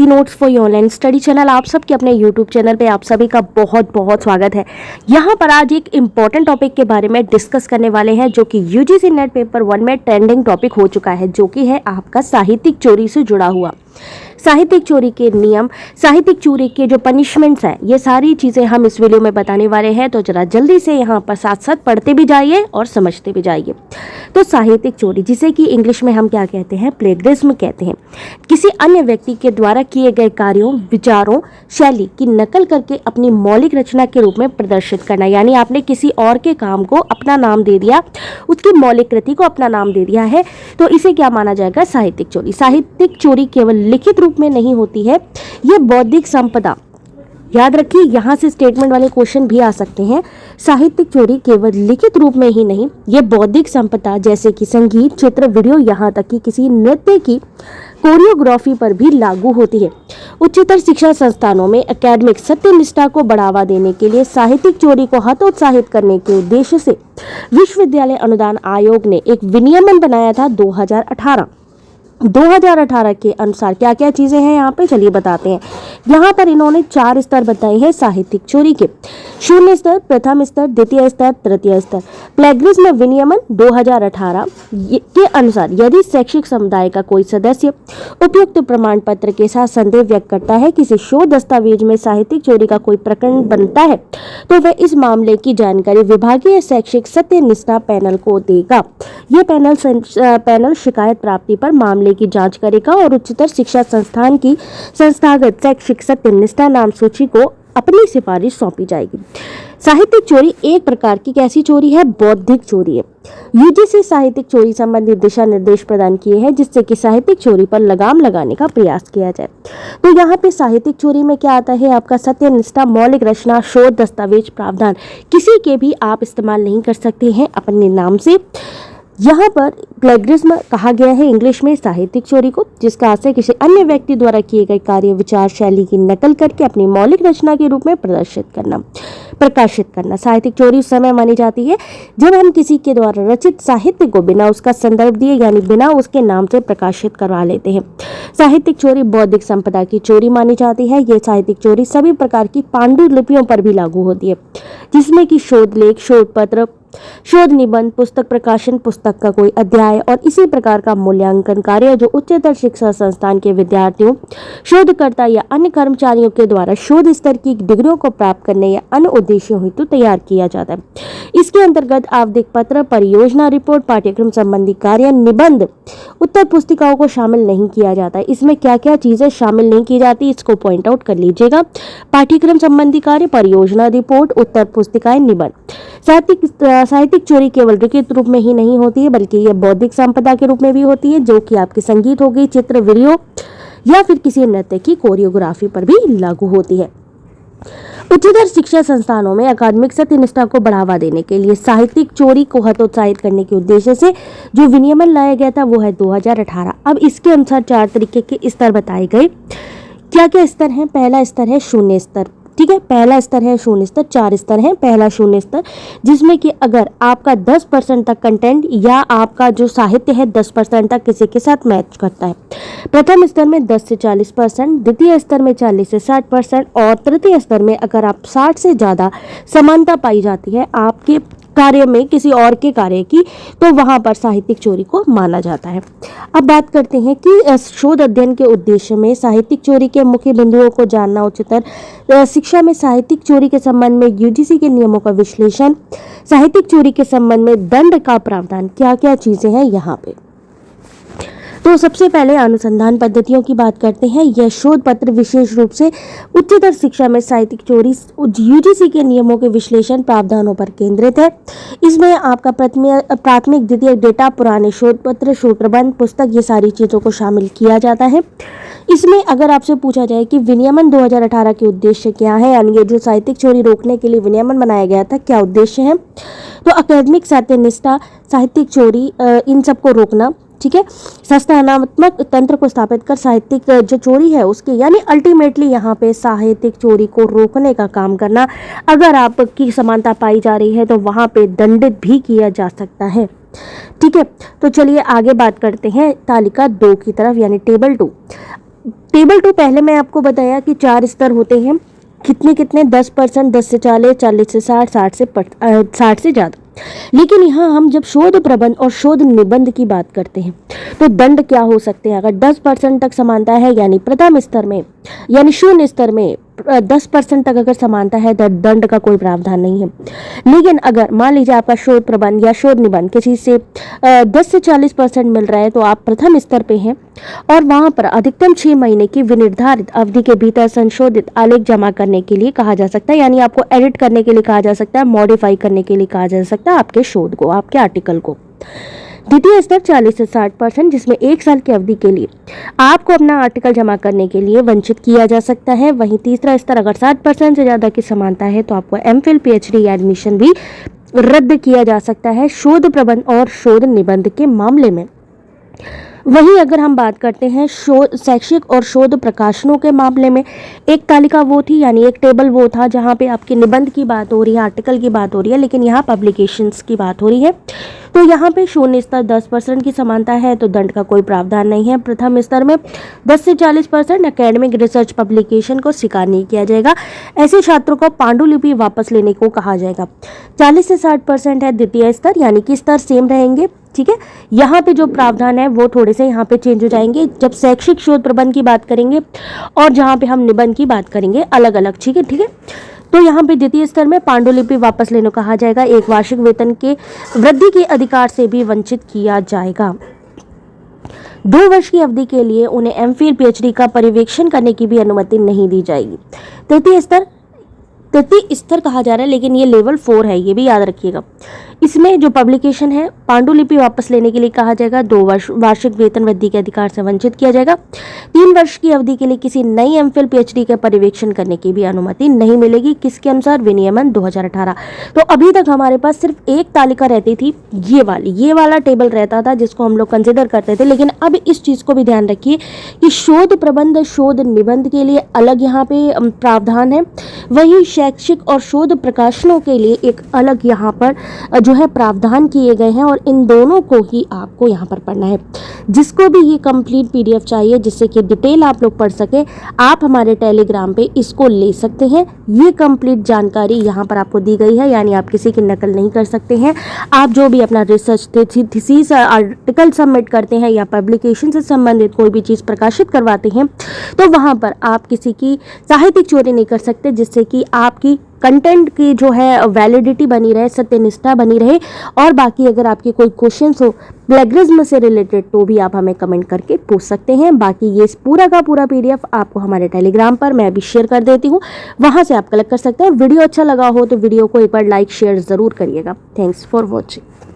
Easy notes for your online study channel आप सबके अपने यूट्यूब चैनल पे आप सभी का बहुत बहुत स्वागत है। यहाँ पर आज एक इम्पॉर्टेंट टॉपिक के बारे में डिस्कस करने वाले हैं जो कि यूजीसी नेट पेपर 1 में ट्रेंडिंग टॉपिक हो चुका है, जो कि है आपका साहित्यिक चोरी से जुड़ा हुआ। साहित्यिक चोरी के नियम, साहित्यिक चोरी के जो पनिशमेंट्स हैं, ये सारी चीज़ें हम इस वीडियो में बताने वाले हैं। तो जरा जल्दी से यहाँ पर साथ साथ पढ़ते भी जाइए और समझते भी जाइए। तो साहित्यिक चोरी, जिसे कि इंग्लिश में हम क्या कहते हैं, प्लेगरिज्म कहते हैं, किसी अन्य व्यक्ति के द्वारा किए गए कार्यों, विचारों, शैली की नकल करके अपनी मौलिक रचना के रूप में प्रदर्शित करना। यानी आपने किसी और के काम को अपना नाम दे दिया, उसकी मौलिक कृति को अपना नाम दे दिया है, तो इसे क्या माना जाएगा, साहित्यिक चोरी। साहित्यिक चोरी केवल लिखित रूप में नहीं होती है, ये बौद्धिक संपदा, याद रखिए यहाँ से स्टेटमेंट वाले क्वेश्चन भी आ सकते हैं। साहित्यिक चोरी केवल लिखित रूप में ही नहीं, ये बौद्धिक संपदा जैसे कि संगीत, चित्र, वीडियो, यहाँ तक कि किसी नृत्य की कोरियोग्राफी पर भी लागू होती है। उच्चतर शिक्षा संस्थानों में एकेडमिक सत्यनिष्ठा को बढ़ावा देने के लिए साहित्यिक चोरी को हतोत्साहित करने के उद्देश्य से विश्वविद्यालय अनुदान आयोग ने एक विनियमन बनाया था 2018 के अनुसार। क्या क्या चीजें हैं यहाँ पे, चलिए बताते हैं। यहाँ पर इन्होंने 4 स्तर बताए हैं साहित्यिक चोरी के: शून्य स्तर, प्रथम स्तर, द्वितीय स्तर, तृतीय स्तर। प्लेगरिज्म विनियमन 2018 के अनुसार यदि शैक्षिक समुदाय का कोई सदस्य उपयुक्त प्रमाण पत्र के साथ संदेह व्यक्त करता है किसी शोध दस्तावेज में साहित्यिक चोरी का कोई प्रकरण बनता है, तो वह इस मामले की जानकारी विभागीय शैक्षिक सत्यनिष्ठा पैनल को देगा। ये पैनल शिकायत प्राप्ति पर मामले की जांच करेगा और उच्चतर शिक्षा संस्थान की संस्थागत शैक्षिक सत्यनिष्ठा नाम सूची को अपनी सिफारिश सौंपी जाएगी। साहित्यिक चोरी एक प्रकार की कैसी चोरी है, बौद्धिक चोरी है। यूजीसी साहित्यिक चोरी संबंधी दिशा निर्देश प्रदान किए हैं जिससे कि साहित्यिक चोरी पर लगाम लगाने का प्रयास किया जाए। तो यहाँ पे साहित्यिक चोरी में क्या आता है, आपका सत्यनिष्ठा, मौलिक रचना, शोध दस्तावेज प्रावधान किसी के भी आप इस्तेमाल नहीं कर सकते हैं अपने नाम से। यहाँ पर प्लेगरिज्म कहा गया है इंग्लिश में साहित्यिक चोरी को, जिसका आशय किसी अन्य व्यक्ति द्वारा किए गए कार्य, विचार, शैली की नकल करके अपनी मौलिक रचना के रूप में प्रकाशित करना। साहित्यिक चोरी उस समय मानी जाती है जब हम किसी के द्वारा रचित साहित्य को बिना उसका संदर्भ दिए यानी बिना उसके नाम से प्रकाशित करवा लेते हैं। साहित्यिक चोरी बौद्धिक संपदा की चोरी मानी जाती है। ये साहित्यिक चोरी सभी प्रकार की पांडुलिपियों पर भी लागू होती है, जिसमें कि शोध लेख, शोध पत्र, शोध निबंध, पुस्तक प्रकाशन, पुस्तक का कोई अध्याय और इसी प्रकार का मूल्यांकन कार्य जो उच्चतर शिक्षा संस्थान के विद्यार्थियों, शोधकर्ता या अन्य कर्मचारियों के द्वारा शोध स्तर की डिग्रियों को प्राप्त करने या अन्य उद्देश्यों हेतु तैयार किया जाता है। इसके अंतर्गत आवधिक पत्र, परियोजना रिपोर्ट, पाठ्यक्रम संबंधी कार्य, निबंध, उत्तर पुस्तिकाओं को शामिल नहीं किया जाता है। इसमें क्या क्या चीजें शामिल नहीं की जाती, इसको पॉइंट आउट कर लीजिएगा। पाठ्यक्रम संबंधी कार्य, परियोजना रिपोर्ट, उत्तर पुस्तिकाएं, निबंध। साहित्यिक चोरी केवल लिखित रूप में ही नहीं होती है बल्कि यह बौद्धिक संपदा के रूप में भी होती है, जो कि आपकी संगीत हो गई, चित्र, वीडियो या फिर किसी नृत्य की कोरियोग्राफी पर भी लागू होती है। उच्चतर शिक्षा संस्थानों में अकादमिक सत्यनिष्ठा को बढ़ावा देने के लिए साहित्यिक चोरी को हतोत्साहित करने के उद्देश्य से जो विनियमन लाया गया था वो है 2018। अब इसके अनुसार 4 तरीके के स्तर बताए गए। क्या क्या स्तर हैं? पहला स्तर है शून्य स्तर, ठीक है, पहला स्तर है शून्य स्तर। 4 स्तर हैं। पहला शून्य स्तर, जिसमें कि अगर आपका 10% तक कंटेंट या आपका जो साहित्य है 10% तक किसी के साथ मैच करता है। प्रथम स्तर में 10 से 40%, द्वितीय स्तर में 40 से 60% और तृतीय स्तर में अगर आप 60 से ज़्यादा समानता पाई जाती है आपके कार्य में किसी और के कार्य की, तो वहां पर साहित्यिक चोरी को माना जाता है। अब बात करते हैं कि शोध अध्ययन के उद्देश्य में साहित्यिक चोरी के मुख्य बिंदुओं को जानना, उच्चतर शिक्षा में साहित्यिक चोरी के संबंध में यूजीसी के नियमों का विश्लेषण, साहित्यिक चोरी के संबंध में दंड का प्रावधान, क्या क्या चीजें हैं यहाँ पे। तो सबसे पहले अनुसंधान पद्धतियों की बात करते हैं। यह शोध पत्र विशेष रूप से उच्चतर शिक्षा में साहित्यिक चोरी यूजीसी के नियमों के विश्लेषण प्रावधानों पर केंद्रित है। इसमें आपका प्राथमिक, द्वितीय डेटा, पुराने शोध पत्र, शोध प्रबंध, पुस्तक, ये सारी चीज़ों को शामिल किया जाता है। इसमें अगर आपसे पूछा जाए कि विनियमन 2018 के उद्देश्य क्या है, यानी ये जो साहित्यिक चोरी रोकने के लिए विनियमन बनाया गया था, क्या उद्देश्य है, तो अकादमिक सत्यनिष्ठा, साहित्यिक चोरी, इन सबको रोकना, ठीक है, संस्थानात्मक तंत्र को स्थापित कर साहित्यिक जो चोरी है उसके, यानी अल्टीमेटली यहाँ पे साहित्यिक चोरी को रोकने का काम करना। अगर आपकी समानता पाई जा रही है तो वहाँ पे दंडित भी किया जा सकता है, ठीक है। तो चलिए आगे बात करते हैं तालिका 2 की तरफ, यानी टेबल 2। टेबल 2 पहले मैं आपको बताया कि 4 स्तर होते हैं, कितने कितने 10%, 10 से 40, 40 से 60, 60 से ज़्यादा। लेकिन यहाँ हम जब शोध प्रबंध और शोध निबंध की बात करते हैं तो दंड क्या हो सकते हैं। अगर 10% तक समानता है यानी प्रथम स्तर में, यानी शून्य स्तर में 10% तक अगर समानता है तो दंड का कोई प्रावधान नहीं है। लेकिन अगर मान लीजिए आपका शोध प्रबंध या शोध निबंध किसी से 10 से 40% मिल रहा है तो आप प्रथम स्तर पे हैं और वहां पर अधिकतम 6 महीने की विनिर्धारित अवधि के भीतर संशोधित आलेख जमा करने के लिए कहा जा सकता है, यानी आपको एडिट करने के लिए कहा जा सकता है, मॉडिफाई करने के लिए कहा जा सकता है आपके शोध को, आपके आर्टिकल को। द्वितीय स्तर 40 से 60%, जिसमें 1 साल की अवधि के लिए आपको अपना आर्टिकल जमा करने के लिए वंचित किया जा सकता है। वहीं तीसरा स्तर अगर 60% से ज़्यादा की समानता है तो आपको एमफिल पीएचडी एडमिशन भी रद्द किया जा सकता है शोध प्रबंध और शोध निबंध के मामले में। वहीं अगर हम बात करते हैं शैक्षिक और शोध प्रकाशनों के मामले में, एक तालिका वो थी, यानी एक टेबल वो था जहां पे आपके निबंध की बात हो रही है, आर्टिकल की बात हो रही है, लेकिन यहाँ पब्लिकेशंस की बात हो रही है। तो यहाँ पे शून्य स्तर 10% की समानता है तो दंड का कोई प्रावधान नहीं है। प्रथम स्तर में 10 से 40% एकेडमिक रिसर्च पब्लिकेशन को स्वीकार नहीं किया जाएगा, ऐसे छात्रों को पांडुलिपि वापस लेने को कहा जाएगा। 40 से 60% है द्वितीय स्तर, यानी कि स्तर सेम रहेंगे, ठीक है। यहाँ पे जो प्रावधान है वो थोड़े से यहाँ पे चेंज हो जाएंगे जब शैक्षिक शोध प्रबंध की बात करेंगे और जहाँ पे हम निबंध की बात करेंगे अलग अलग, ठीक है, ठीक है। तो यहाँ पे द्वितीय स्तर में पांडुलिपि वापस लेने को कहा जाएगा। एक वार्षिक वेतन के वृद्धि के अधिकार से भी वंचित किया जाएगा। 2 वर्ष की अवधि के लिए उन्हें एमफिल पीएचडी का पर्यवेक्षण करने की भी अनुमति नहीं दी जाएगी। तृतीय स्तर कहा जा रहा है, लेकिन ये लेवल 4 है, ये भी याद रखिएगा। इसमें जो पब्लिकेशन है पांडुलिपि वापस लेने के लिए कहा जाएगा। 2 वर्ष वार्षिक वेतन वृद्धि के अधिकार से वंचित किया जाएगा। 3 वर्ष की अवधि के लिए किसी नई एमफिल पीएचडी का पर्यवेक्षण करने की भी अनुमति नहीं मिलेगी। किसके अनुसार? विनियमन 2018। तो अभी तक हमारे पास सिर्फ एक तालिका रहती थी, ये वाला टेबल रहता था जिसको हम लोग कंसिडर करते थे। लेकिन अब इस चीज़ को भी ध्यान रखिए कि शोध प्रबंध शोध निबंध के लिए अलग यहाँ पे प्रावधान है, वही शैक्षिक और शोध प्रकाशनों के लिए एक अलग यहाँ पर जो है प्रावधान किए गए हैं और इन दोनों को ही आपको यहाँ पर पढ़ना है। जिसको भी ये कंप्लीट पीडीएफ चाहिए जिससे कि डिटेल आप लोग पढ़ सके, आप हमारे टेलीग्राम पे इसको ले सकते हैं। ये कंप्लीट जानकारी यहाँ पर आपको दी गई है, यानी आप किसी की नकल नहीं कर सकते हैं। आप जो भी अपना रिसर्च थीसिस आर्टिकल सबमिट करते हैं या पब्लिकेशन से संबंधित कोई भी चीज़ प्रकाशित करवाते हैं तो वहाँ पर आप किसी की साहित्यिक चोरी नहीं कर सकते, जिससे कि आपकी कंटेंट की जो है वैलिडिटी बनी रहे, सत्यनिष्ठा बनी रहे। और बाकी अगर आपके कोई क्वेश्चंस हो प्लेगरिज्म से रिलेटेड तो भी आप हमें कमेंट करके पूछ सकते हैं। बाकी ये पूरा का पूरा पीडीएफ आपको हमारे टेलीग्राम पर मैं अभी शेयर कर देती हूँ, वहाँ से आप कलेक्ट कर सकते हैं। वीडियो अच्छा लगा हो तो वीडियो को एक बार लाइक शेयर ज़रूर करिएगा। Thanks for watching.